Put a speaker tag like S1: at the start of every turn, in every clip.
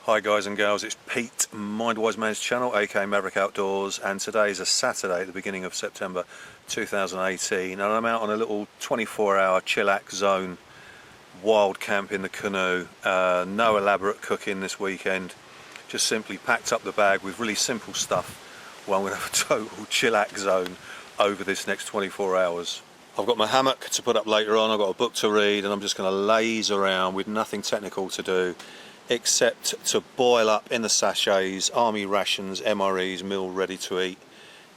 S1: Hi guys and girls, it's Pete, Mindwiseman's channel, aka Maverick Outdoors, and today is a Saturday at the beginning of September 2018, and I'm out on a little 24-hour chillax zone wild camp in the Canoe. No elaborate cooking this weekend, just simply packed up the bag with really simple stuff. Well, I'm going to have a total chillax zone over this next 24 hours. I've got my hammock to put up later on, I've got a book to read, and I'm just going to laze around with nothing technical to do except to boil up in the sachets army rations, MREs, meal ready to eat,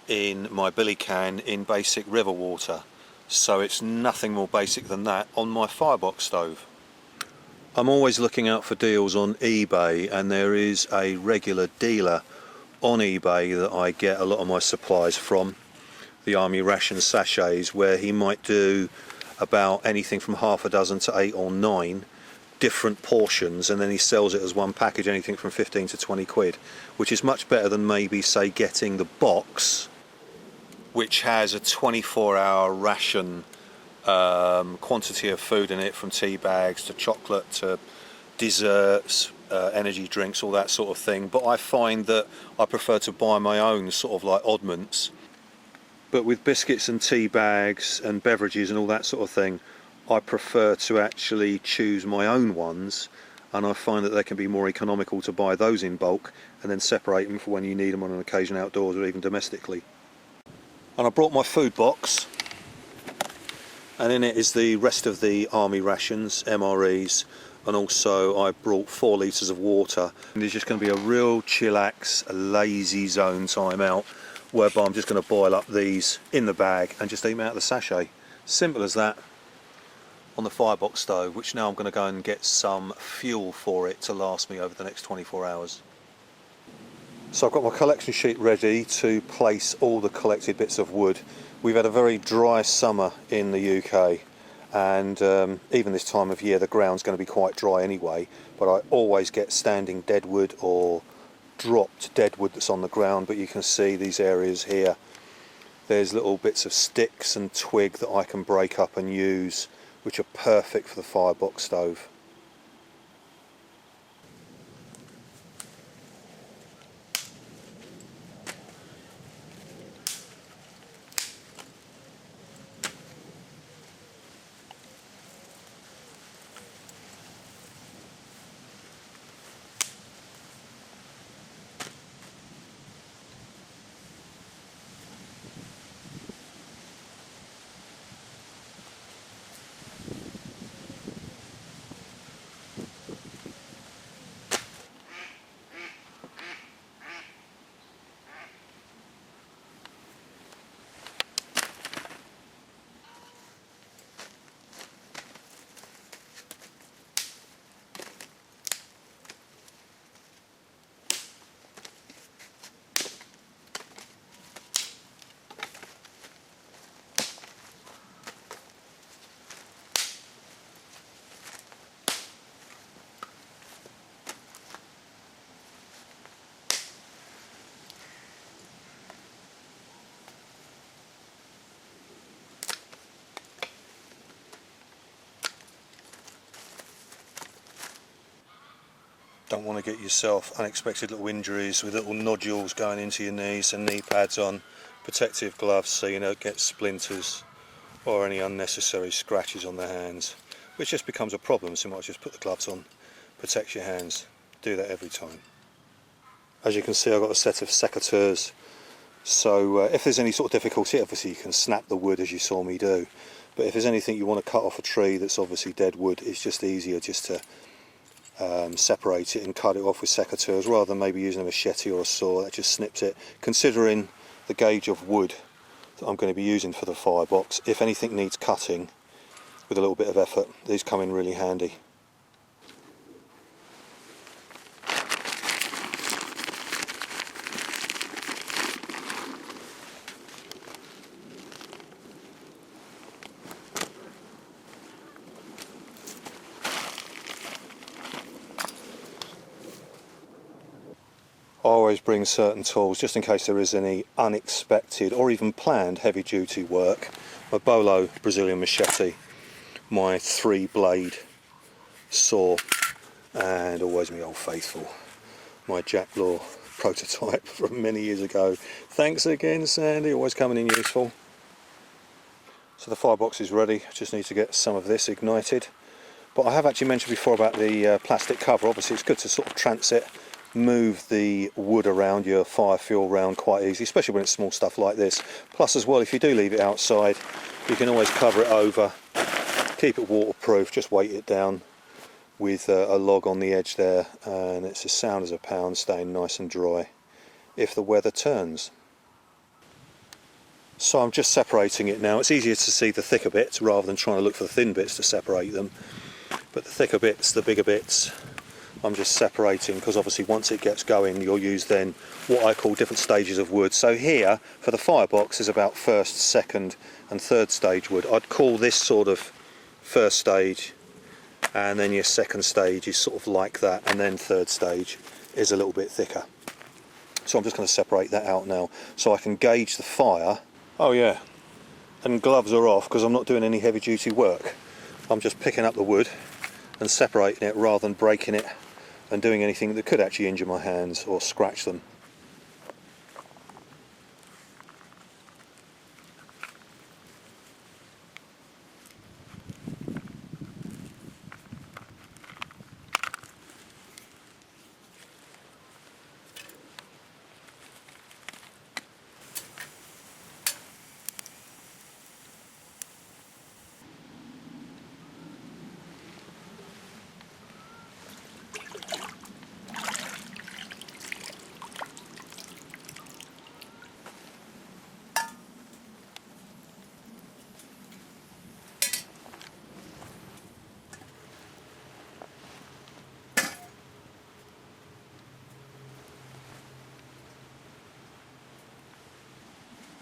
S1: in my billy can in basic river water. So it's nothing more basic than that on my Firebox stove. I'm always looking out for deals on eBay, and there is a regular dealer on eBay that I get a lot of my supplies from, the army ration sachets, where he might do about anything from half a dozen to 8 or 9 different portions, and then he sells it as one package, anything from 15 to 20 quid, which is much better than maybe say getting the box, which has a 24-hour ration quantity of food in it, from tea bags to chocolate to desserts, energy drinks, all that sort of thing. But I find that I prefer to buy my own sort of like oddments. But with biscuits and tea bags and beverages and all that sort of thing, I prefer to actually choose my own ones, and I find that they can be more economical to buy those in bulk and then separate them for when you need them on an occasion outdoors or even domestically. And I brought my food box, and in it is the rest of the army rations, MREs, and also I brought 4 litres of water. And it's just going to be a real chillax, lazy zone time out, whereby I'm just going to boil up these in the bag and just eat them out of the sachet. Simple as that. On the Firebox stove, which now I'm going to go and get some fuel for it to last me over the next 24 hours. So I've got my collection sheet ready to place all the collected bits of wood. We've had a very dry summer in the UK, and even this time of year the ground's going to be quite dry anyway, but I always get standing deadwood or dropped deadwood that's on the ground. But you can see these areas here, there's little bits of sticks and twig that I can break up and use, which are perfect for the Firebox stove. Don't want to get yourself unexpected little injuries with little nodules going into your knees, and knee pads on, protective gloves so you don't get splinters or any unnecessary scratches on the hands, which just becomes a problem. So you might just put the gloves on, protect your hands. Do that every time. As you can see, I've got a set of secateurs, so if there's any sort of difficulty, obviously you can snap the wood as you saw me do, but if there's anything you want to cut off a tree that's obviously dead wood, it's just easier just to separate it and cut it off with secateurs rather than maybe using a machete or a saw. That just snips it. Considering the gauge of wood that I'm going to be using for the Firebox, if anything needs cutting with a little bit of effort, these come in really handy. I always bring certain tools just in case there is any unexpected or even planned heavy duty work. My Bolo Brazilian machete, my 3-blade saw, and always my Old Faithful my Jack Law prototype from many years ago. Thanks again, Sandy, always coming in useful. So the firebox is ready, just need to get some of this ignited. But I have actually mentioned before about the plastic cover. Obviously it's good to sort of transit, move the wood around, your fire fuel around quite easy, especially when it's small stuff like this. Plus as well, if you do leave it outside, you can always cover it over, keep it waterproof, just weight it down with a log on the edge there, and it's as sound as a pound, staying nice and dry if the weather turns. So I'm just separating it now. It's easier to see the thicker bits rather than trying to look for the thin bits to separate them. But the thicker bits, the bigger bits, I'm just separating, because obviously once it gets going you'll use then what I call different stages of wood. So here for the firebox is about first, second and third stage wood. I'd call this sort of first stage, and then your second stage is sort of like that, and then third stage is a little bit thicker. So I'm just going to separate that out now so I can gauge the fire. Oh yeah, and gloves are off because I'm not doing any heavy duty work. I'm just picking up the wood and separating it rather than breaking it and doing anything that could actually injure my hands or scratch them.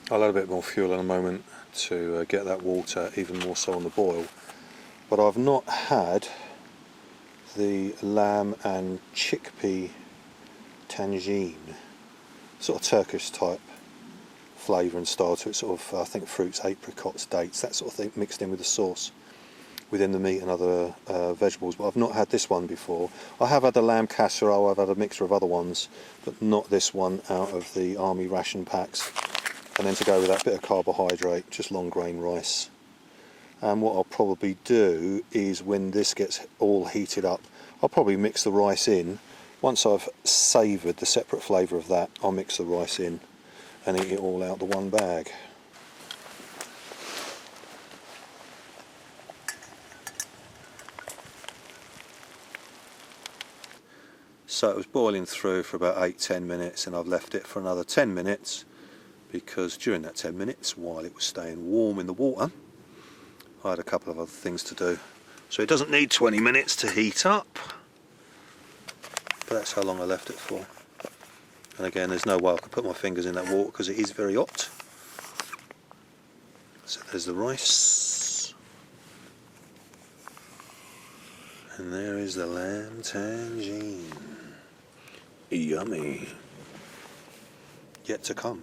S1: I'll add a bit more fuel in a moment to get that water even more so on the boil. But I've not had the lamb and chickpea tangine, sort of Turkish type flavour and style to it, sort of I think fruits, apricots, dates, that sort of thing mixed in with the sauce within the meat and other vegetables. But I've not had this one before. I have had the lamb casserole, I've had a mixture of other ones, but not this one out of the army ration packs. And then to go with that bit of carbohydrate, just long grain rice. And what I'll probably do is when this gets all heated up, I'll probably mix the rice in. Once I've savoured the separate flavour of that, I'll mix the rice in and eat it all out the one bag. So it was boiling through for about 8-10 minutes, and I've left it for another 10 minutes. Because during that 10 minutes, while it was staying warm in the water, I had a couple of other things to do. So it doesn't need 20 minutes to heat up, but that's how long I left it for. And again, there's no way I can put my fingers in that water because it is very hot. So there's the rice, and there is the lamb tangine. Yummy. Yet to come.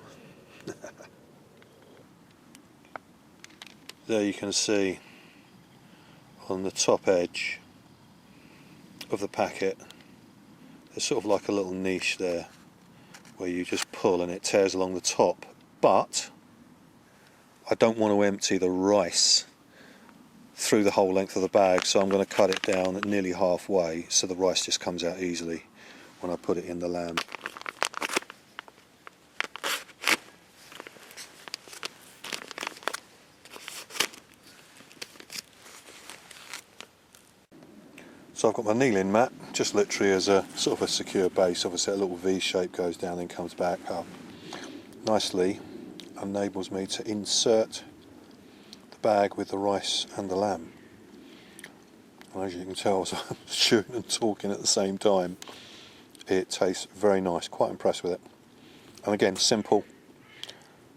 S1: There you can see on the top edge of the packet there's sort of like a little niche there where you just pull and it tears along the top, but I don't want to empty the rice through the whole length of the bag, so I'm going to cut it down at nearly halfway so the rice just comes out easily when I put it in the lamb. So I've got my kneeling mat, just literally as a sort of a secure base. Obviously a little V shape goes down and comes back up. Nicely enables me to insert the bag with the rice and the lamb. And as you can tell, as I'm shooting and talking at the same time, it tastes very nice, quite impressed with it. And again, simple,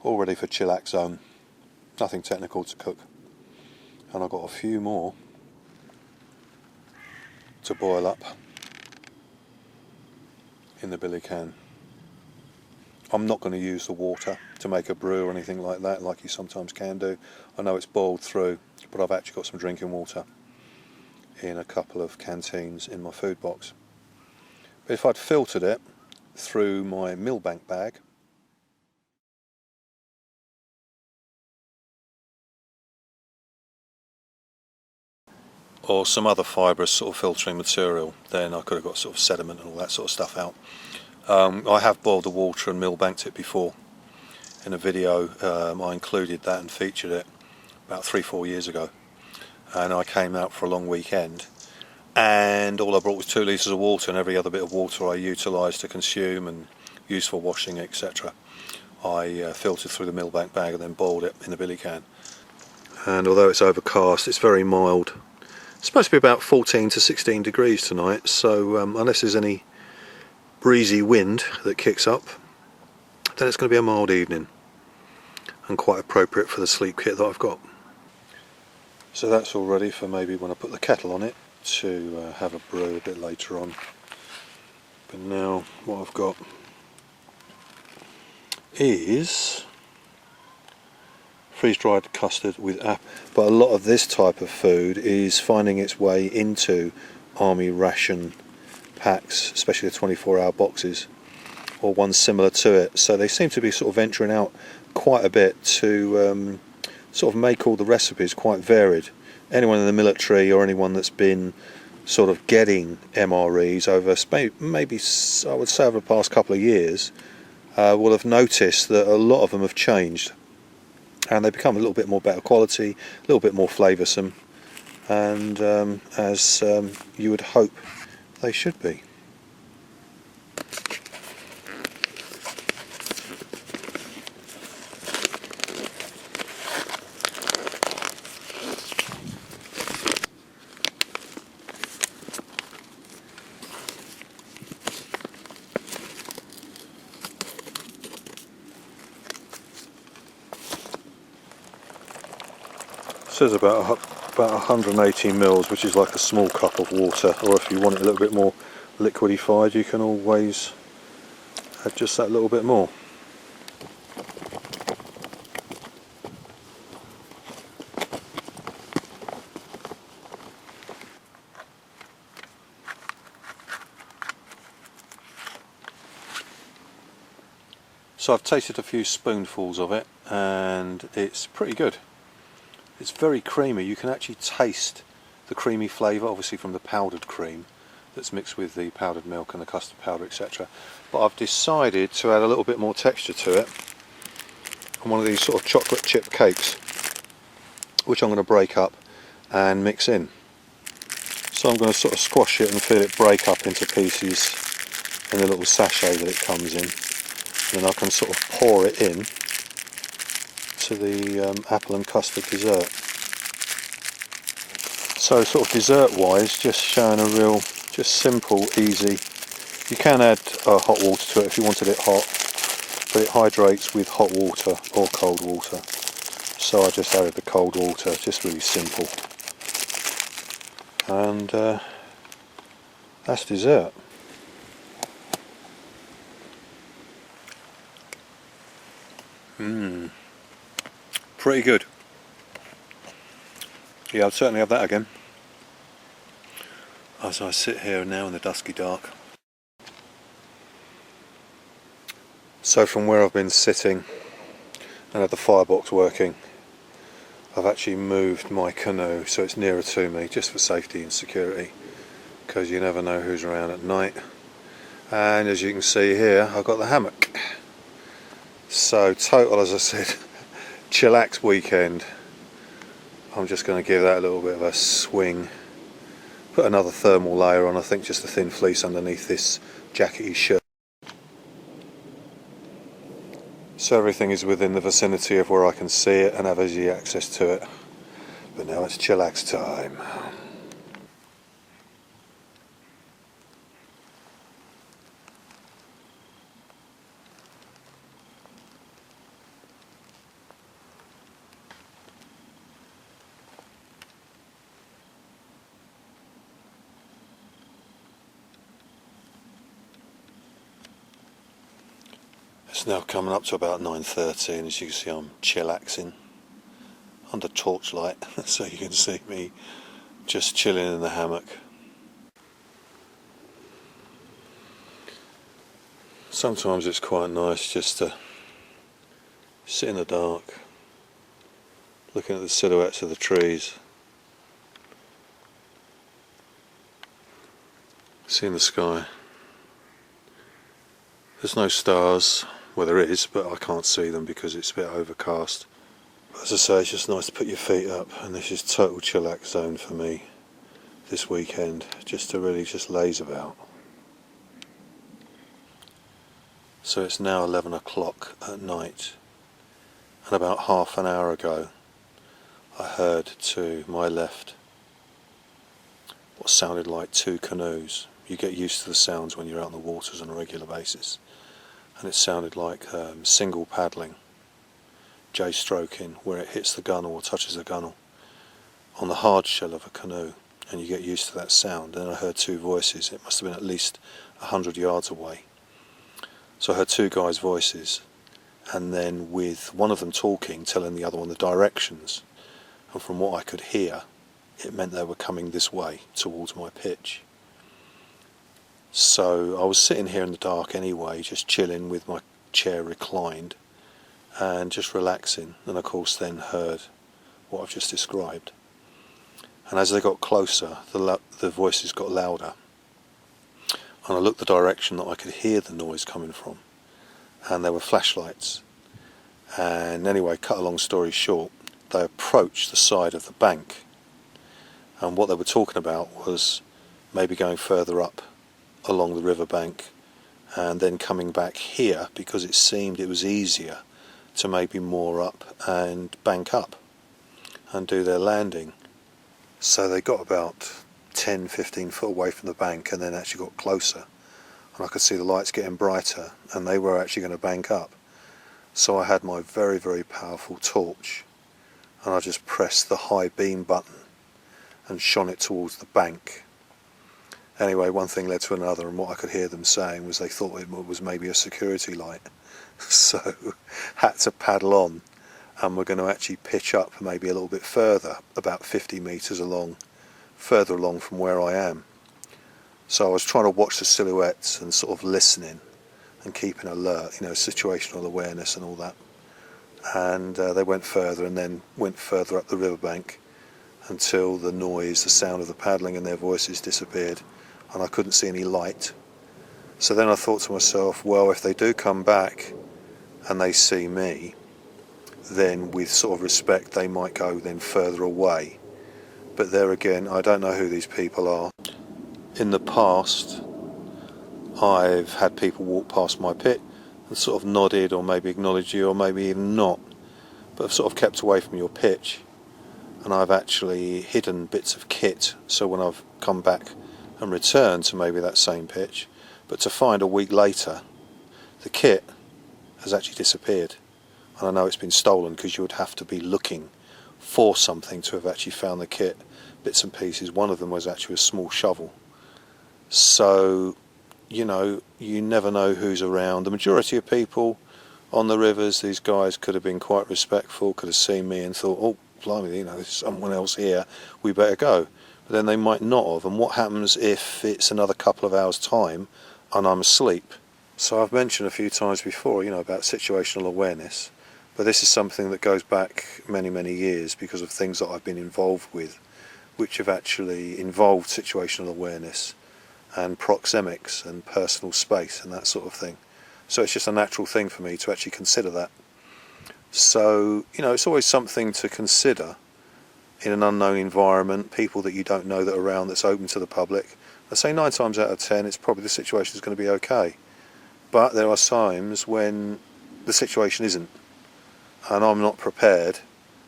S1: all ready for CHILLAX zone, nothing technical to cook. And I've got a few more to boil up in the billy can. I'm not going to use the water to make a brew or anything like that, like you sometimes can do. I know it's boiled through, but I've actually got some drinking water in a couple of canteens in my food box. But if I'd filtered it through my millbank bag. Or some other fibrous sort of filtering material, then I could have got sort of sediment and all that sort of stuff out. I have boiled the water and millbanked it before. In a video I included that and featured it about 3-4 years ago, and I came out for a long weekend and all I brought was 2 litres of water, and every other bit of water I utilised to consume and use for washing, etc. I filtered through the millbank bag and then boiled it in the billy can. And although it's overcast, it's very mild. It's supposed to be about 14 to 16 degrees tonight, so unless there's any breezy wind that kicks up, then it's going to be a mild evening and quite appropriate for the sleep kit that I've got. So that's all ready for maybe when I put the kettle on it to have a brew a bit later on. But now what I've got is freeze-dried custard with apple. But a lot of this type of food is finding its way into army ration packs, especially the 24-hour boxes or ones similar to it. So they seem to be sort of venturing out quite a bit to sort of make all the recipes quite varied. Anyone in the military or anyone that's been sort of getting MREs over maybe I would say over the past couple of years will have noticed that a lot of them have changed, and they become a little bit more better quality, a little bit more flavoursome, and as you would hope they should be. It says about 180 mils, which is like a small cup of water, or if you want it a little bit more liquidified you can always add just that little bit more. So I've tasted a few spoonfuls of it and it's pretty good. It's very creamy. You can actually taste the creamy flavour, obviously from the powdered cream that's mixed with the powdered milk and the custard powder, etc. But I've decided to add a little bit more texture to it on one of these sort of chocolate chip cakes, which I'm going to break up and mix in. So I'm going to sort of squash it and feel it break up into pieces in the little sachet that it comes in. And then I can sort of pour it in to the apple and custard dessert. So sort of dessert wise, just showing a real, just simple, easy. You can add hot water to it if you wanted it hot, but it hydrates with hot water or cold water. So I just added the cold water, just really simple. And that's dessert. Pretty good. Yeah, I'll certainly have that again. As I sit here now in the dusky dark. So from where I've been sitting and had the firebox working, I've actually moved my canoe so it's nearer to me, just for safety and security, because you never know who's around at night. And as you can see here, I've got the hammock. So total, as I said, chillax weekend. I'm just going to give that a little bit of a swing. Put another thermal layer on, I think just a thin fleece underneath this jackety shirt. So everything is within the vicinity of where I can see it and have easy access to it. But now it's chillax time. It's now coming up to about 9:30, and as you can see I'm chillaxing under torchlight so you can see me just chilling in the hammock. Sometimes it's quite nice just to sit in the dark, looking at the silhouettes of the trees, seeing the sky. There's no stars, well there is, but I can't see them because it's a bit overcast. But as I say, it's just nice to put your feet up, and this is total chillax zone for me this weekend, just to really just laze about. So it's now 11 o'clock at night, and about half an hour ago I heard to my left what sounded like two canoes. You get used to the sounds when you're out on the waters on a regular basis, and it sounded like single paddling, J-stroking, where it hits the gunnel or touches the gunnel on the hard shell of a canoe, and you get used to that sound. And I heard two voices. It must have been at least 100 yards away. So I heard two guys' voices, and then with one of them talking, telling the other one the directions, and from what I could hear, it meant they were coming this way towards my pitch. So I was sitting here in the dark anyway, just chilling with my chair reclined and just relaxing, and of course then heard what I've just described. And as they got closer, the voices got louder, and I looked the direction that I could hear the noise coming from, and there were flashlights. And anyway, cut a long story short, they approached the side of the bank, and what they were talking about was maybe going further up along the riverbank and then coming back here, because it seemed it was easier to maybe moor up and bank up and do their landing. So they got about 10-15 foot away from the bank, and then actually got closer, and I could see the lights getting brighter, and they were actually going to bank up. So I had my very, very powerful torch, and I just pressed the high beam button and shone it towards the bank. Anyway, one thing led to another, and what I could hear them saying was they thought it was maybe a security light. So had to paddle on, and we're going to actually pitch up maybe a little bit further, about 50 metres along, further along from where I am. So I was trying to watch the silhouettes and sort of listening and keeping alert, you know, situational awareness and all that. And they went further, and then went further up the riverbank until the noise, the sound of the paddling and their voices disappeared, and I couldn't see any light. So then I thought to myself, well, if they do come back and they see me, then with sort of respect they might go then further away. But there again, I don't know who these people are. In the past, I've had people walk past my pit and sort of nodded or maybe acknowledged you or maybe even not, but have sort of kept away from your pitch. And I've actually hidden bits of kit, so when I've come back and returned to maybe that same pitch, but to find a week later the kit has actually disappeared. And I know it's been stolen, because you would have to be looking for something to have actually found the kit, bits and pieces. One of them was actually a small shovel. So, you know, you never know who's around. The majority of people on the rivers, these guys could have been quite respectful, could have seen me and thought, oh, blimey, you know, there's someone else here, we better go. But then they might not have. And what happens if it's another couple of hours' time and I'm asleep? So I've mentioned a few times before, you know, about situational awareness, but this is something that goes back many, many years because of things that I've been involved with, which have actually involved situational awareness and proxemics and personal space and that sort of thing. So it's just a natural thing for me to actually consider that. So, you know, it's always something to consider in an unknown environment, people that you don't know that are around, that's open to the public. I say 9 times out of 10, it's probably the situation is going to be okay. But there are times when the situation isn't, and I'm not prepared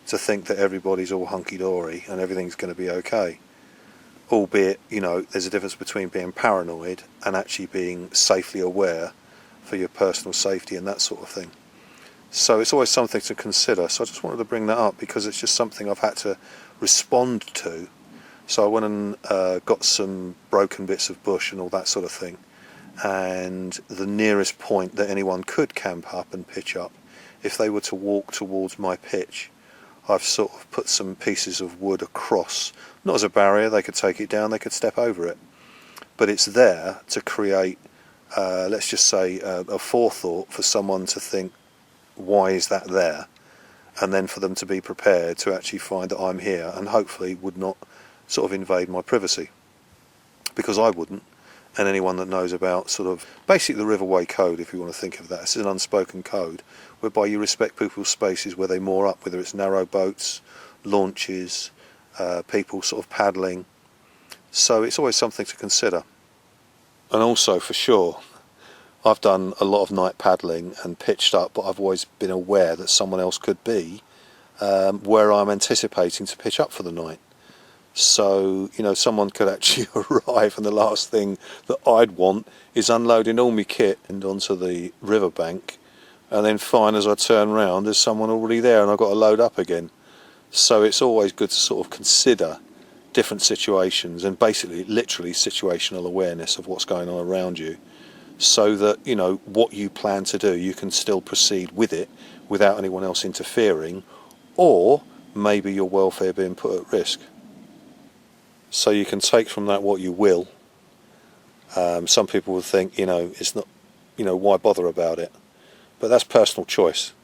S1: to think that everybody's all hunky-dory and everything's going to be okay. Albeit, you know, there's a difference between being paranoid and actually being safely aware for your personal safety and that sort of thing. So it's always something to consider. So I just wanted to bring that up because it's just something I've had to respond to. So I went and got some broken bits of bush and all that sort of thing. And the nearest point that anyone could camp up and pitch up, if they were to walk towards my pitch, I've sort of put some pieces of wood across, not as a barrier, they could take it down, they could step over it, but it's there to create let's just say a forethought for someone to think, why is that there? And then for them to be prepared to actually find that I'm here and hopefully would not sort of invade my privacy, because I wouldn't. And anyone that knows about sort of basically the Riverway Code, if you want to think of that, it's an unspoken code whereby you respect people's spaces where they moor up, whether it's narrow boats, launches, people sort of paddling. So it's always something to consider. And also, for sure, I've done a lot of night paddling and pitched up, but I've always been aware that someone else could be where I'm anticipating to pitch up for the night. So, you know, someone could actually arrive, and the last thing that I'd want is unloading all my kit and onto the riverbank, and then find as I turn round there's someone already there and I've got to load up again. So it's always good to sort of consider different situations and basically literally situational awareness of what's going on around you, so that, you know, what you plan to do, you can still proceed with it without anyone else interfering, or maybe your welfare being put at risk. So you can take from that what you will. Some people will think, you know, it's not, you know, why bother about it? But that's personal choice.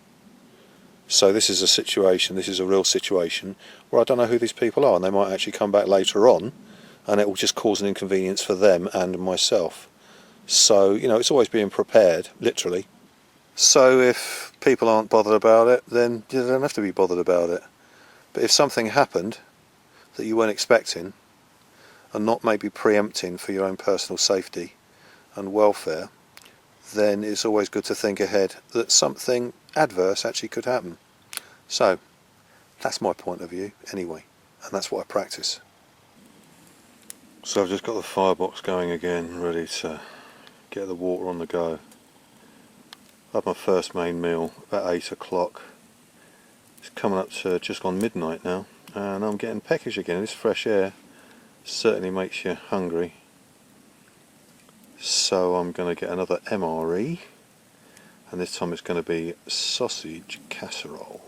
S1: So this is a situation, this is a real situation where I don't know who these people are, and they might actually come back later on and it will just cause an inconvenience for them and myself. So, you know, it's always being prepared, literally. So if people aren't bothered about it, then you don't have to be bothered about it. But if something happened that you weren't expecting, and not maybe preempting for your own personal safety and welfare, then it's always good to think ahead that something adverse actually could happen. So that's my point of view anyway, and that's what I practice. So I've just got the firebox going again, ready to get the water on the go. I had my first main meal about 8 o'clock. It's coming up to just gone midnight now, and I'm getting peckish again. This fresh air certainly makes you hungry. So I'm going to get another MRE, and this time it's going to be sausage casserole.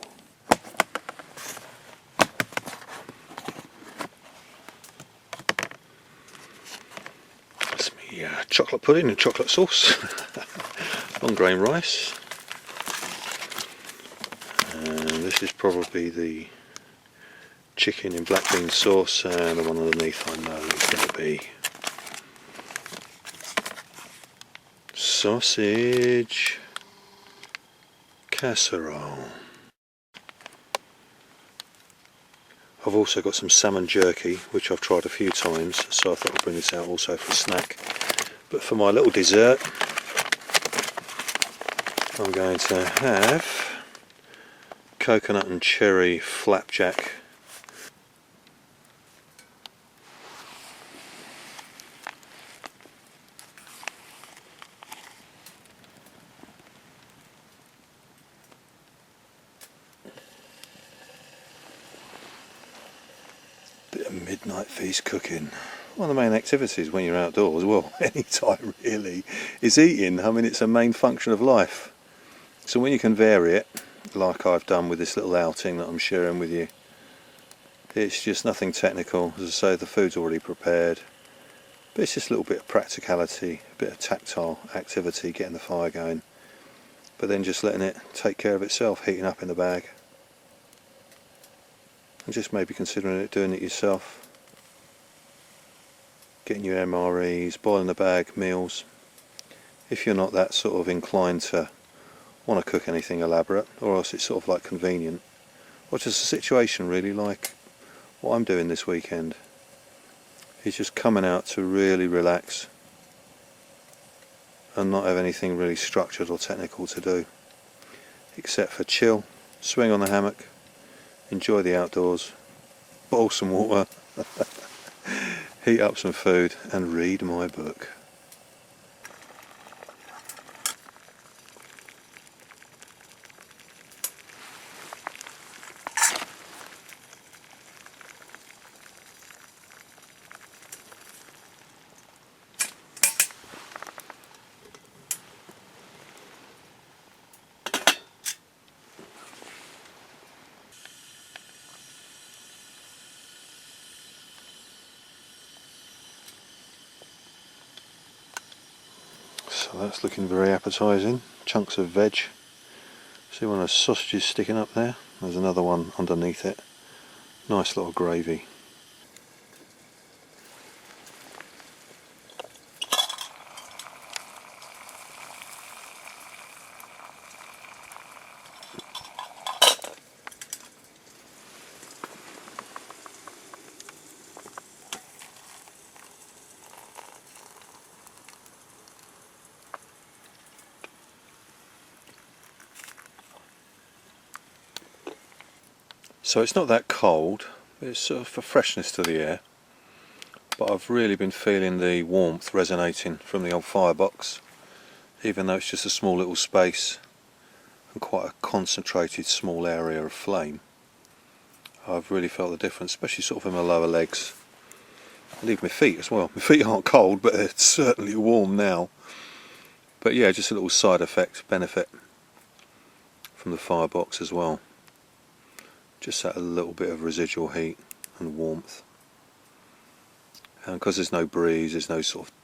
S1: That's me chocolate pudding and chocolate sauce, long grain rice, and this is probably the chicken in black bean sauce, and the one underneath I know is going to be sausage casserole. I've also got some salmon jerky, which I've tried a few times, so I thought I'd bring this out also for a snack. But for my little dessert, I'm going to have coconut and cherry flapjack. Bit of midnight feast cooking. One of the main activities when you're outdoors, well, any time really, is eating. I mean, it's a main function of life. So when you can vary it, like I've done with this little outing that I'm sharing with you, it's just nothing technical. As I say, the food's already prepared, but it's just a little bit of practicality, a bit of tactile activity, getting the fire going, but then just letting it take care of itself, heating up in the bag, and just maybe considering it, doing it yourself. Getting your MREs, boiling the bag meals. If you're not that sort of inclined to want to cook anything elaborate, or else it's sort of like convenient, or just a situation really like what I'm doing this weekend, is just coming out to really relax and not have anything really structured or technical to do, except for chill, swing on the hammock, enjoy the outdoors, boil some water, heat up some food and read my book. So that's looking very appetising. Chunks of veg. See one of those sausages sticking up there? There's another one underneath it. Nice little gravy. So it's not that cold, it's sort of a freshness to the air, but I've really been feeling the warmth resonating from the old firebox, even though it's just a small little space and quite a concentrated small area of flame. I've really felt the difference, especially sort of in my lower legs, and even my feet as well. My feet aren't cold, but they're certainly warm now. But yeah, just a little side effect, benefit from the firebox as well. Just that a little bit of residual heat and warmth, and because there's no breeze, there's no sort of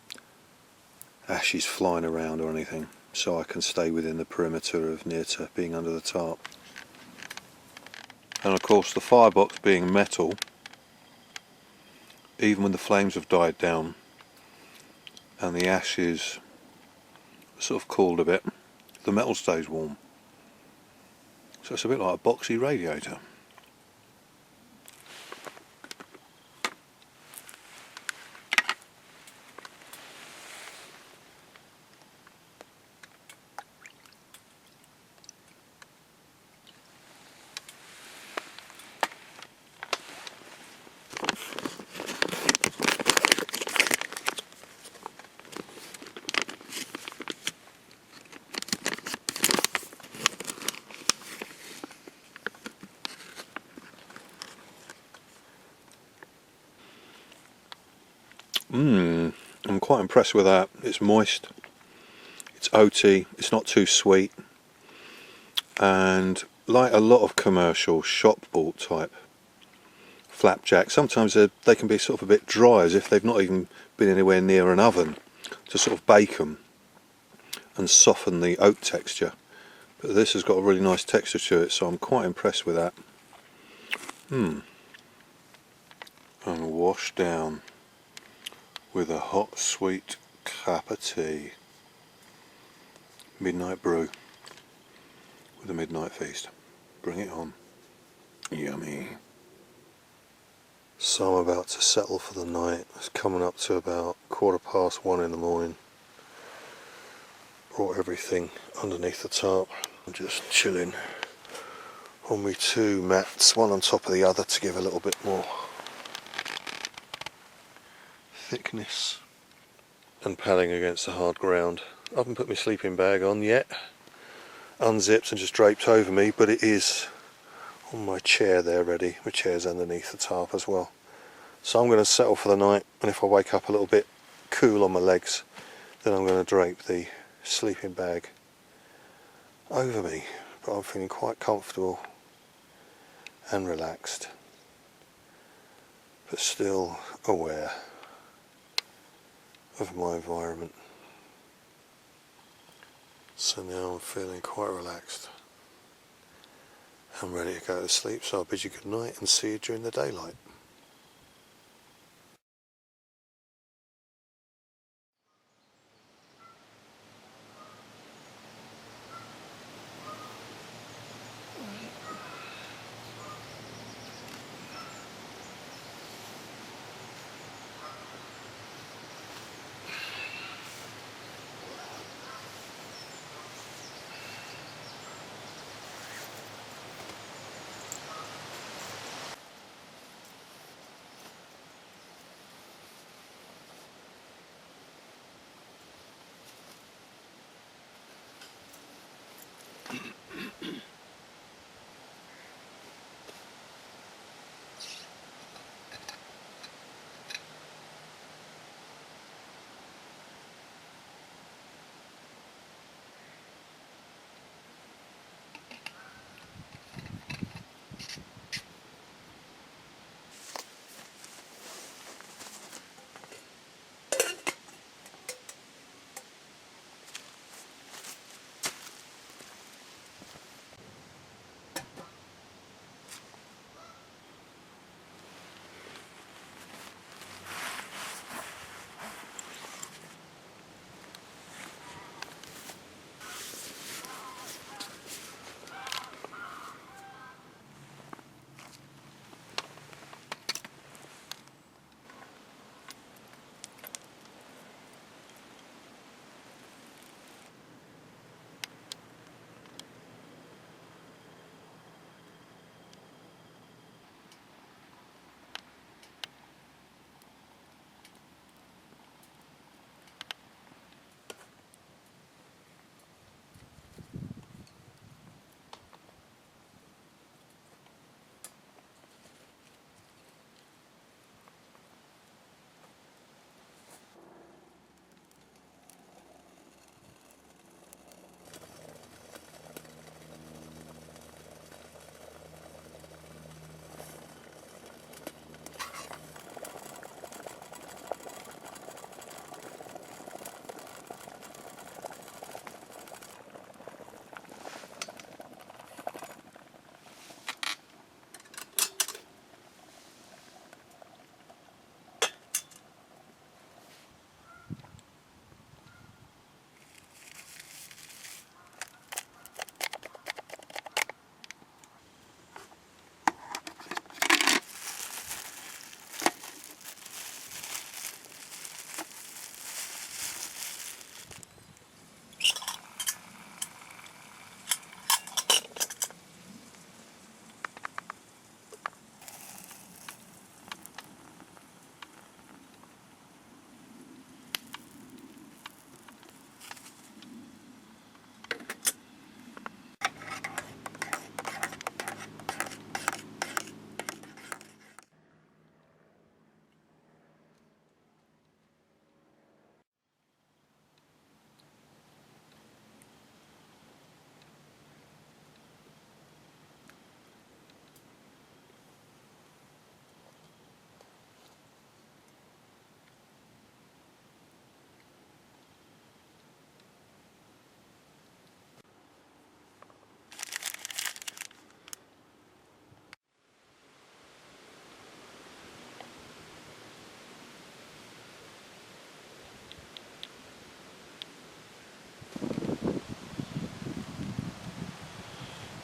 S1: ashes flying around or anything, so I can stay within the perimeter of near to being under the tarp. And of course the firebox being metal, even when the flames have died down and the ashes sort of cooled a bit, the metal stays warm. So it's a bit like a boxy radiator. I'm quite impressed with that. It's moist, it's oaty, it's not too sweet, and like a lot of commercial shop bought type flapjack, sometimes they can be sort of a bit dry, as if they've not even been anywhere near an oven to sort of bake them and soften the oat texture. But this has got a really nice texture to it, so I'm quite impressed with that. And wash down with a hot sweet cup of tea. Midnight brew with a midnight feast. Bring it on. Yummy. So I'm about to settle for the night. It's coming up to about 1:15 in the morning. Brought everything underneath the tarp. I'm just chilling on my two mats, one on top of the other to give a little bit more thickness, and padding against the hard ground. I haven't put my sleeping bag on yet, unzipped and just draped over me, but it is on my chair there ready. My chair's underneath the tarp as well. So I'm going to settle for the night, and if I wake up a little bit cool on my legs, then I'm going to drape the sleeping bag over me. But I'm feeling quite comfortable and relaxed, but still aware of my environment. So now I'm feeling quite relaxed. I'm ready to go to sleep, so I'll bid you good night and see you during the daylight.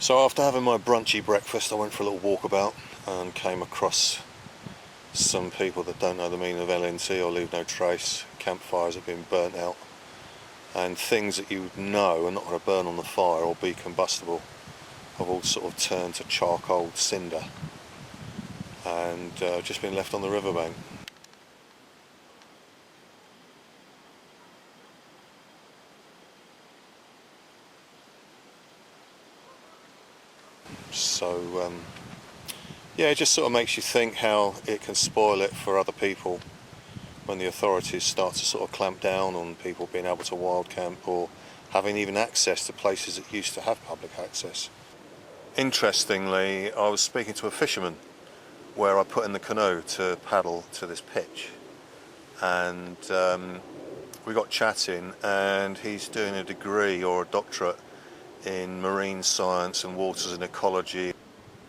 S1: So after having my brunchy breakfast, I went for a little walkabout and came across some people that don't know the meaning of LNT or leave no trace. Campfires have been burnt out, and things that you know are not going to burn on the fire or be combustible have all sort of turned to charcoal cinder and just been left on the riverbank. So yeah, it just sort of makes you think how it can spoil it for other people when the authorities start to sort of clamp down on people being able to wild camp or having even access to places that used to have public access. Interestingly, I was speaking to a fisherman where I put in the canoe to paddle to this pitch, and we got chatting, and he's doing a degree or a doctorate in marine science and waters and ecology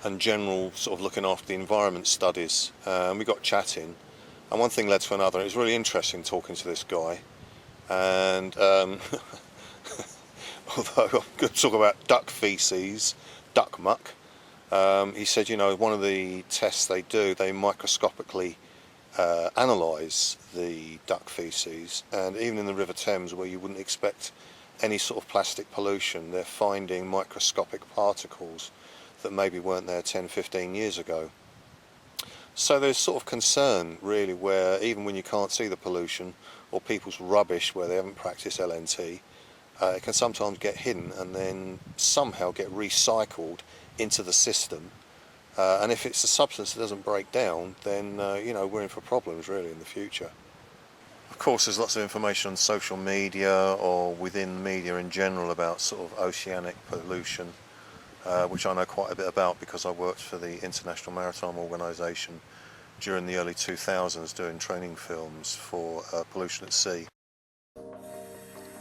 S1: and general sort of looking after the environment studies. We got chatting, and one thing led to another. It was really interesting talking to this guy, and although I'm going to talk about duck feces, duck muck, he said, you know, one of the tests they do, they microscopically analyse the duck feces, and even in the River Thames, where you wouldn't expect any sort of plastic pollution, they're finding microscopic particles that maybe weren't there 10-15 years ago. So there's sort of concern really, where even when you can't see the pollution or people's rubbish where they haven't practiced LNT, it can sometimes get hidden and then somehow get recycled into the system, and if it's a substance that doesn't break down, then you know, we're in for problems really in the future. Of course, there's lots of information on social media or within media in general about sort of oceanic pollution, which I know quite a bit about because I worked for the International Maritime Organization during the early 2000s doing training films for pollution at sea.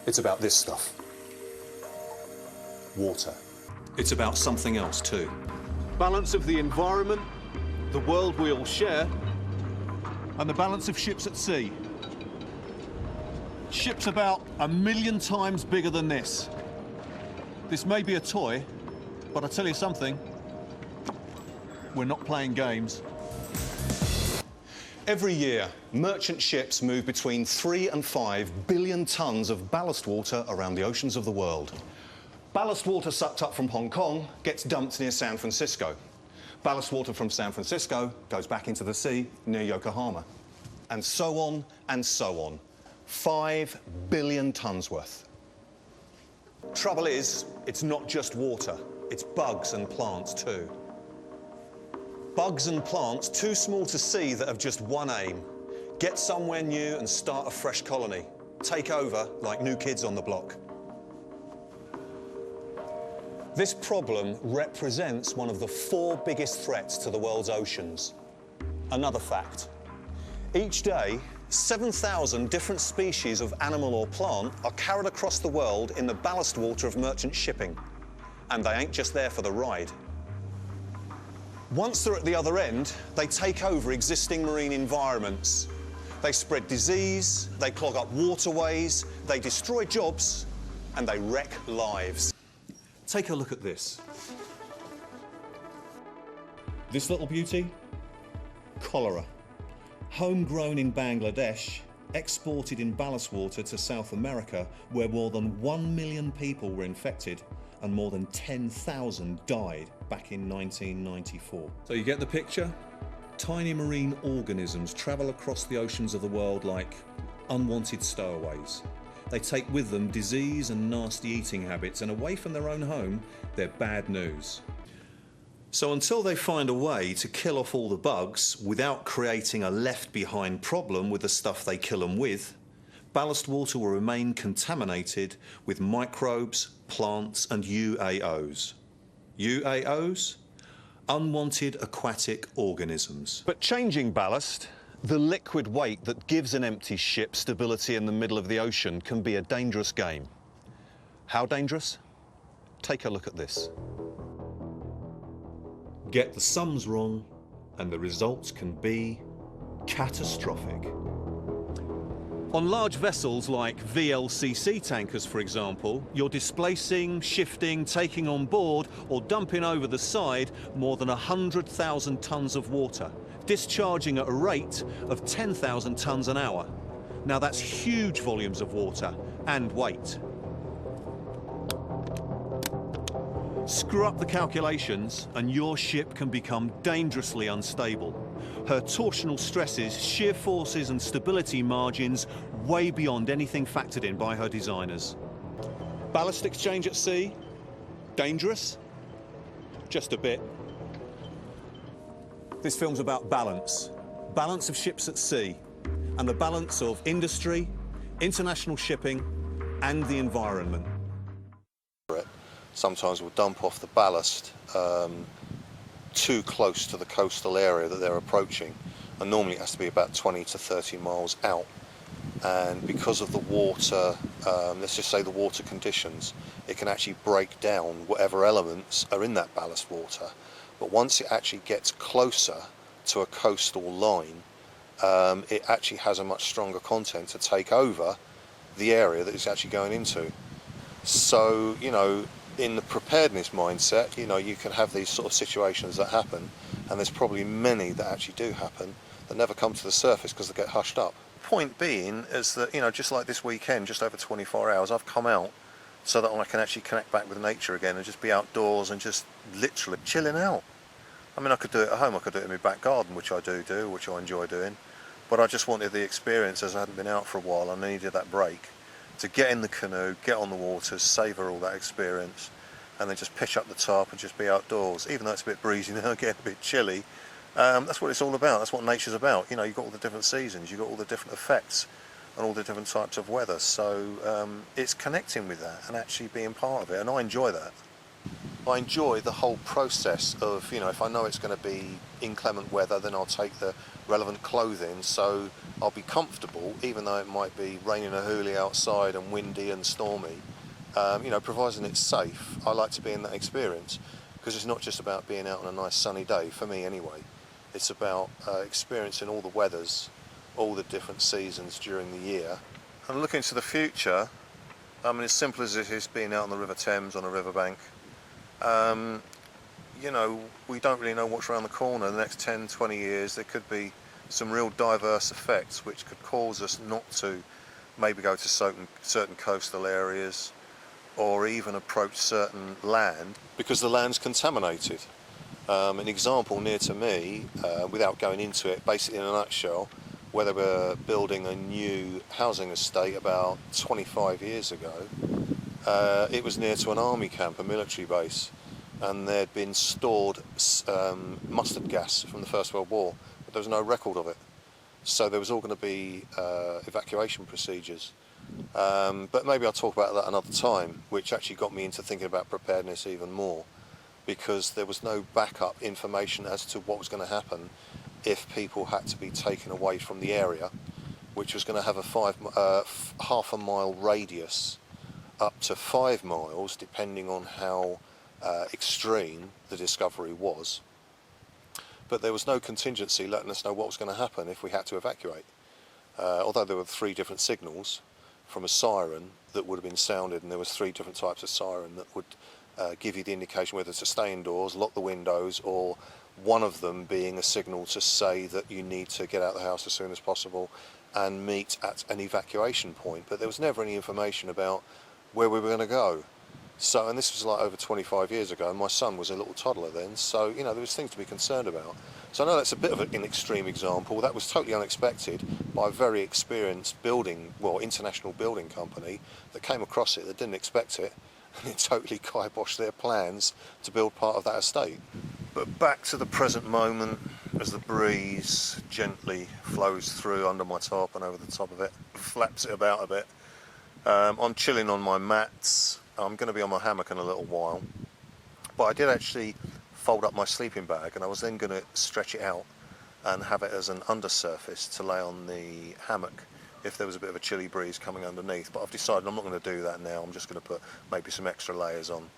S1: It's about this stuff. Water. It's about something else too.
S2: Balance of the environment, the world we all share, and the balance of ships at sea. Ships about 1 million times bigger than this. This may be a toy, but I tell you something, we're not playing games.
S3: Every year, merchant ships move between 3 and 5 billion tonnes of ballast water around the oceans of the world. Ballast water sucked up from Hong Kong gets dumped near San Francisco. Ballast water from San Francisco goes back into the sea near Yokohama. And so on and so on. 5 billion tonnes worth. Trouble is, it's not just water, it's bugs and plants too. Bugs and plants too small to see that have just one aim: get somewhere new and start a fresh colony. Take over like New Kids on the Block. This problem represents one of the 4 biggest threats to the world's oceans. Another fact: each day, 7,000 different species of animal or plant are carried across the world in the ballast water of merchant shipping. And they ain't just there for the ride. Once they're at the other end, they take over existing marine environments. They spread disease, they clog up waterways, they destroy jobs, and they wreck lives.
S4: Take a look at this. This little beauty? Cholera. Homegrown in Bangladesh, exported in ballast water to South America, where more than 1 million people were infected and more than 10,000 died back in 1994. So you get the picture? Tiny marine organisms travel across the oceans of the world like unwanted stowaways. They take with them disease and nasty eating habits, and away from their own home, they're bad news. So until they find a way to kill off all the bugs without creating a left-behind problem with the stuff they kill them with, ballast water will remain contaminated with microbes, plants and UAOs. UAOs? Unwanted aquatic organisms.
S3: But changing ballast, the liquid weight that gives an empty ship stability in the middle of the ocean, can be a dangerous game. How dangerous? Take a look at this.
S4: Get the sums wrong and the results can be catastrophic.
S2: On large vessels like VLCC tankers, for example, you're displacing, shifting, taking on board or dumping over the side more than 100,000 tonnes of water, discharging at a rate of 10,000 tonnes an hour. Now that's huge volumes of water and weight. Screw up the calculations and your ship can become dangerously unstable. Her torsional stresses, shear forces and stability margins way beyond anything factored in by her designers. Ballast exchange at sea? Dangerous? Just a bit. This film's about balance. Balance of ships at sea and the balance of industry, international shipping and the environment.
S1: Sometimes will dump off the ballast too close to the coastal area that they're approaching, and normally it has to be about 20 to 30 miles out, and because of the water, let's just say the water conditions, it can actually break down whatever elements are in that ballast water. But once it actually gets closer to a coastal line, it actually has a much stronger content to take over the area that it's actually going into. So, you know, in the preparedness mindset, you know, you can have these sort of situations that happen, and there's probably many that actually do happen that never come to the surface because they get hushed up. Point being is that, you know, just like this weekend, just over 24 hours, I've come out so that I can actually connect back with nature again and just be outdoors and just literally chilling out. I mean, I could do it at home, I could do it in my back garden, which I do, which I enjoy doing, but I just wanted the experience, as I hadn't been out for a while, and I needed that break to get in the canoe, get on the water, savour all that experience, and then just pitch up the top and just be outdoors. Even though it's a bit breezy now, getting a bit chilly, that's what it's all about. That's what nature's about. You know, you've got all the different seasons, you've got all the different effects and all the different types of weather. So it's connecting with that and actually being part of it, and I enjoy that. I enjoy the whole process of, you know, if I know it's going to be inclement weather, then I'll take the relevant clothing so I'll be comfortable, even though it might be raining a hoolie outside and windy and stormy. You know, providing it's safe, I like to be in that experience, because it's not just about being out on a nice sunny day, for me anyway. It's about experiencing all the weathers, all the different seasons during the year. And looking to the future, I mean, as simple as it is being out on the River Thames on a riverbank, you know, we don't really know what's around the corner. The next 10, 20 years, there could be some real diverse effects which could cause us not to maybe go to certain coastal areas or even approach certain land because the land's contaminated. An example near to me, without going into it, basically in a nutshell, where they were building a new housing estate about 25 years ago, it was near to an army camp, a military base, and there'd been stored mustard gas from the First World War, but there was no record of it. So there was all going to be evacuation procedures. But maybe I'll talk about that another time, which actually got me into thinking about preparedness even more, because there was no backup information as to what was going to happen if people had to be taken away from the area, which was going to have a half a mile radius up to 5 miles, depending on how extreme the discovery was. But there was no contingency letting us know what was going to happen if we had to evacuate. Although there were 3 different signals from a siren that would have been sounded, and there was 3 different types of siren that would give you the indication whether to stay indoors, lock the windows, or one of them being a signal to say that you need to get out of the house as soon as possible and meet at an evacuation point. But there was never any information about where we were going to go. So, and this was like over 25 years ago, and my son was a little toddler then, so, you know, there was things to be concerned about. So I know that's a bit of an extreme example. That was totally unexpected by a very experienced international building company that came across it, that didn't expect it, and it totally kiboshed their plans to build part of that estate. But back to the present moment, as the breeze gently flows through under my top and over the top of it, flaps it about a bit. I'm chilling on my mats. I'm going to be on my hammock in a little while, but I did actually fold up my sleeping bag, and I was then going to stretch it out and have it as an undersurface to lay on the hammock if there was a bit of a chilly breeze coming underneath. But I've decided I'm not going to do that now. I'm just going to put maybe some extra layers on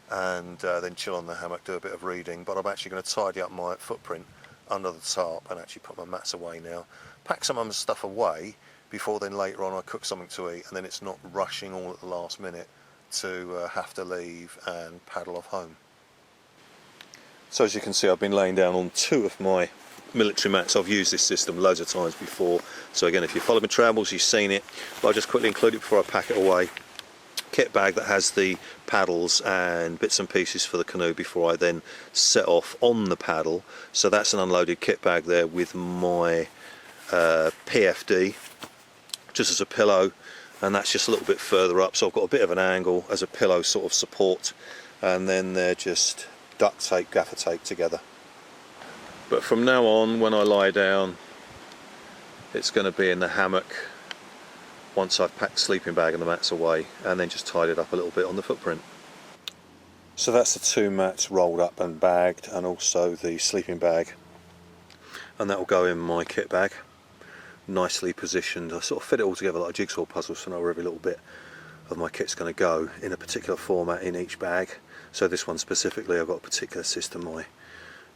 S1: and then chill on the hammock, do a bit of reading. But I'm actually going to tidy up my footprint under the tarp and actually put my mats away now, pack some of my stuff away, before then later on I cook something to eat, and then it's not rushing all at the last minute to have to leave and paddle off home. So as you can see, I've been laying down on 2 of my military mats. I've used this system loads of times before, so again, if you follow my travels you've seen it, but I'll just quickly include it before I pack it away. Kit bag that has the paddles and bits and pieces for the canoe before I then set off on the paddle. So that's an unloaded kit bag there with my PFD just as a pillow, and that's just a little bit further up, so I've got a bit of an angle as a pillow sort of support, and then they're just duct tape, gaffer tape together. But from now on, when I lie down, it's going to be in the hammock once I've packed the sleeping bag and the mats away, and then just tied it up a little bit on the footprint. So that's the 2 mats rolled up and bagged, and also the sleeping bag, and that will go in my kit bag, nicely positioned. I sort of fit it all together like a jigsaw puzzle, so I know where every little bit of my kit's going to go in a particular format in each bag. So this one specifically, I've got a particular system I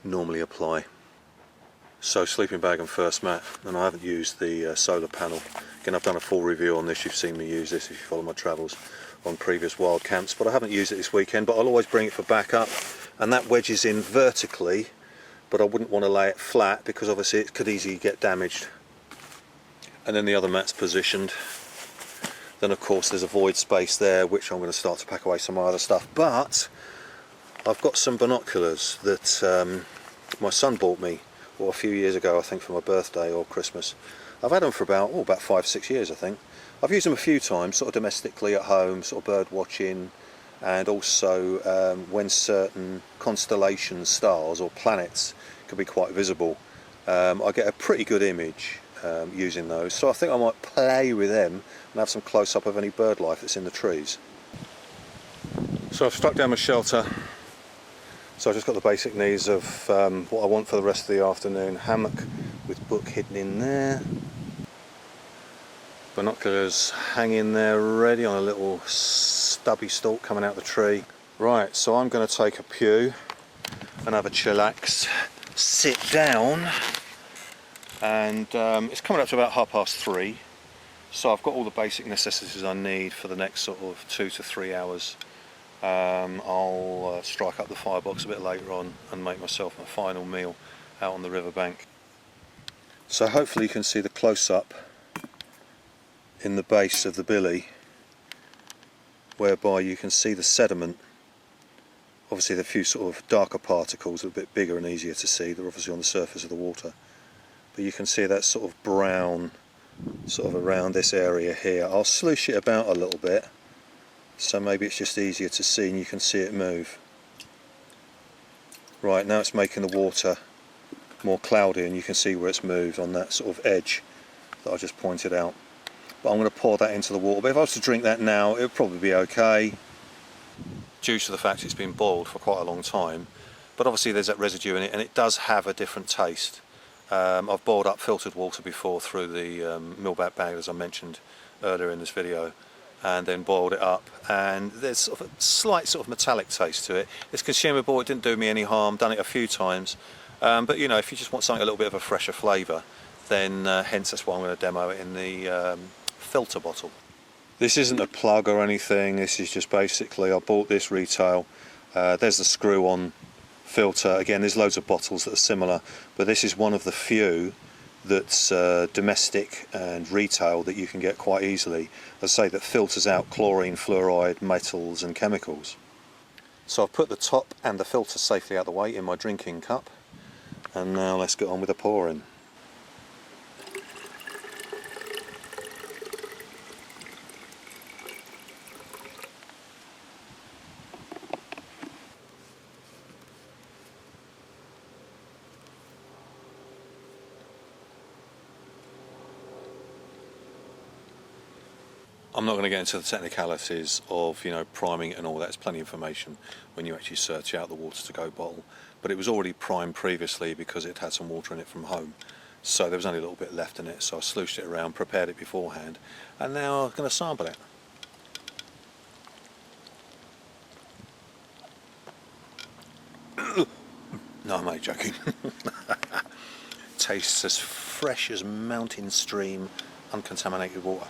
S1: normally apply. So sleeping bag and first mat, and I haven't used the solar panel. Again, I've done a full review on this, you've seen me use this if you follow my travels on previous wild camps, but I haven't used it this weekend, but I'll always bring it for backup, and that wedges in vertically, but I wouldn't want to lay it flat because obviously it could easily get damaged. And then the other mat's positioned. Then of course there's a void space there, which I'm going to start to pack away some of my other stuff, but I've got some binoculars that my son bought me a few years ago, I think for my birthday or Christmas. I've had them for about 5-6 years, I think. I've used them a few times, sort of domestically at home, sort of bird watching, and also when certain constellations, stars or planets can be quite visible. I get a pretty good image using those, so I think I might play with them and have some close-up of any bird life that's in the trees. So I've struck down my shelter. So I've just got the basic needs of what I want for the rest of the afternoon. Hammock with book hidden in there. Binoculars hanging there ready on a little stubby stalk coming out the tree. Right, so I'm going to take a pew and have a chillax, sit down, and it's coming up to about 3:30. So I've got all the basic necessities I need for the next sort of 2 to 3 hours. I'll strike up the firebox a bit later on and make myself my final meal out on the riverbank. So hopefully you can see the close-up in the base of the billy, whereby you can see the sediment. Obviously the few sort of darker particles are a bit bigger and easier to see. They're obviously on the surface of the water, but you can see that sort of brown sort of around this area here. I'll sloosh it about a little bit, so maybe it's just easier to see and you can see it move. Right, now it's making the water more cloudy and you can see where it's moved on that sort of edge that I just pointed out. But I'm going to pour that into the water. But if I was to drink that now, it would probably be okay, due to the fact it's been boiled for quite a long time. But obviously there's that residue in it, and it does have a different taste. I've boiled up filtered water before through the millback bag, as I mentioned earlier in this video, and then boiled it up, and there's sort of a slight sort of metallic taste to it. It's consumable, it didn't do me any harm, done it a few times, but you know, if you just want something a little bit of a fresher flavour, then hence that's why I'm going to demo it in the filter bottle. This isn't a plug or anything, this is just basically, I bought this retail. There's the screw-on filter. Again, there's loads of bottles that are similar, but this is one of the few that's domestic and retail that you can get quite easily, as I say, that filters out chlorine, fluoride, metals and chemicals. So I've put the top and the filter safely out of the way in my drinking cup, and now let's get on with the pouring. I'm not going to get into the technicalities of, you know, priming it and all that. There's plenty of information when you actually search out the water to go bottle. But it was already primed previously because it had some water in it from home. So there was only a little bit left in it. So I slooshed it around, prepared it beforehand, and now I'm going to sample it. No, I'm only joking. Tastes as fresh as mountain stream uncontaminated water.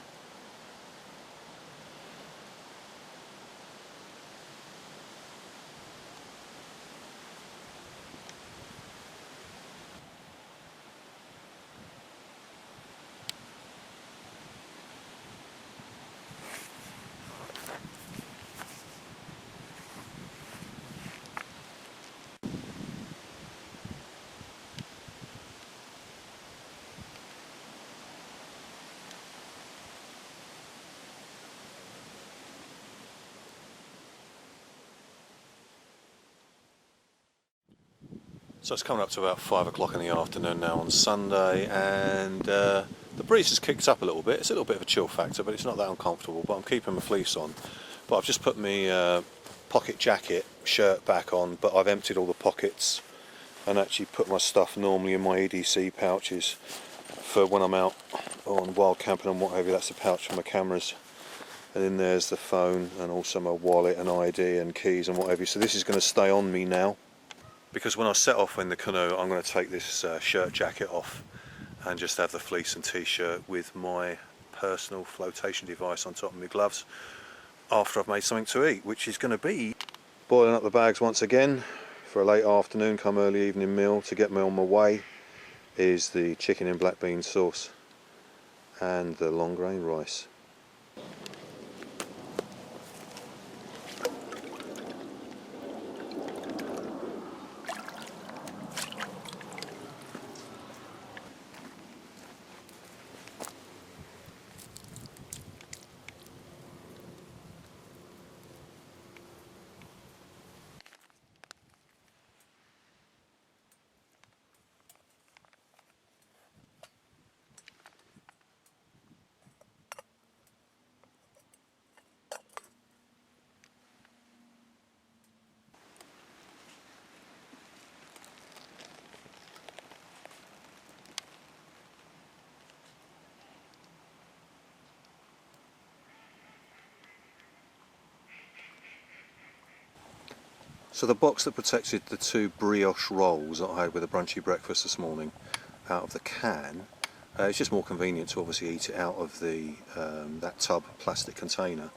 S1: So it's coming up to about 5 o'clock in the afternoon now on Sunday, and the breeze has kicked up a little bit. It's a little bit of a chill factor, but it's not that uncomfortable. But I'm keeping my fleece on. But I've just put my pocket jacket shirt back on, but I've emptied all the pockets and actually put my stuff normally in my EDC pouches for when I'm out on wild camping and what have you. That's the pouch for my cameras. And then there's the phone and also my wallet and ID and keys and what have you. So this is going to stay on me now, because when I set off in the canoe, I'm going to take this shirt jacket off and just have the fleece and t-shirt with my personal flotation device on top of my gloves after I've made something to eat, which is going to be boiling up the bags once again for a late afternoon come early evening meal. To get me on my way is the chicken and black bean sauce and the long grain rice. So the box that protected the 2 brioche rolls that I had with a brunchy breakfast this morning out of the can, it's just more convenient to obviously eat it out of the that tub plastic container,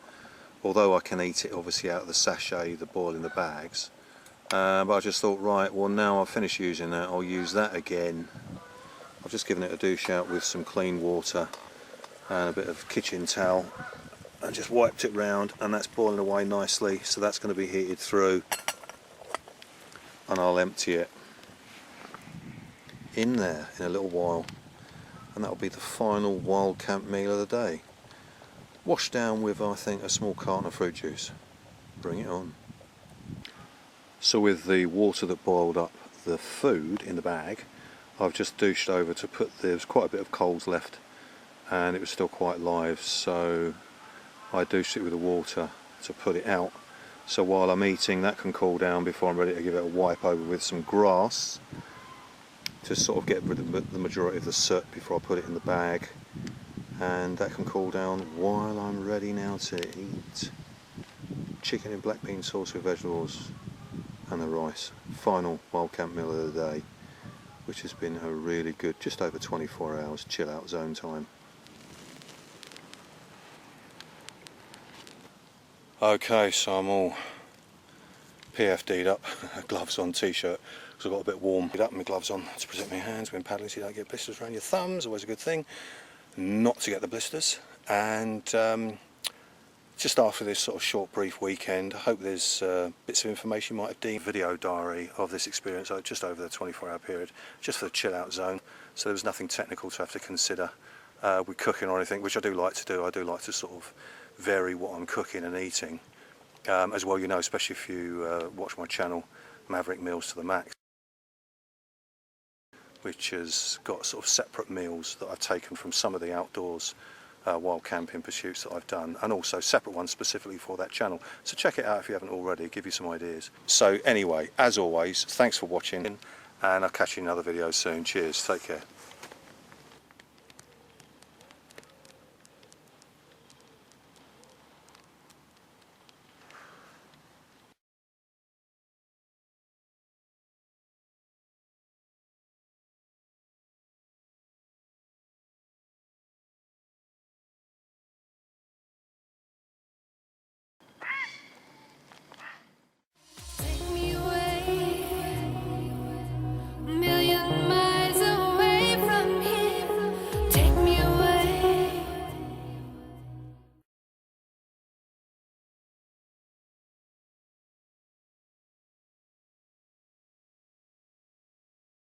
S1: although I can eat it obviously out of the sachet, the boil in the bags. But I just thought, right, well now I've finished using that, I'll use that again. I've just given it a douche out with some clean water and a bit of kitchen towel and just wiped it round, and that's boiling away nicely, so that's going to be heated through. And I'll empty it in there in a little while, and that'll be the final wild camp meal of the day. Washed down with, I think, a small carton of fruit juice. Bring it on. So with the water that boiled up the food in the bag, I've just douched over to put, there's quite a bit of coals left and it was still quite live, so I douched it with the water to put it out. So while I'm eating, that can cool down before I'm ready to give it a wipe over with some grass to sort of get rid of the majority of the soot before I put it in the bag, and that can cool down while I'm ready now to eat chicken and black bean sauce with vegetables and the rice. Final wild camp meal of the day, which has been a really good, just over 24 hours chill out zone time. Okay, so I'm all PFD'd up, gloves on, t-shirt, because I got a bit warm. Up my gloves on to protect my hands when paddling so you don't get blisters around your thumbs, always a good thing. Not to get the blisters. And just after this sort of short brief weekend, I hope there's bits of information you might have deemed video diary of this experience just over the 24-hour period, just for the chill out zone. So there was nothing technical to have to consider with cooking or anything, which I do like to do. I do like to sort of vary what I'm cooking and eating, as well, you know, especially if you watch my channel, Maverick Meals to the Max, which has got sort of separate meals that I've taken from some of the outdoors wild camping pursuits that I've done, and also separate ones specifically for that channel. So check it out if you haven't already, give you some ideas. So anyway, as always, thanks for watching, and I'll catch you in another video soon. Cheers, take care.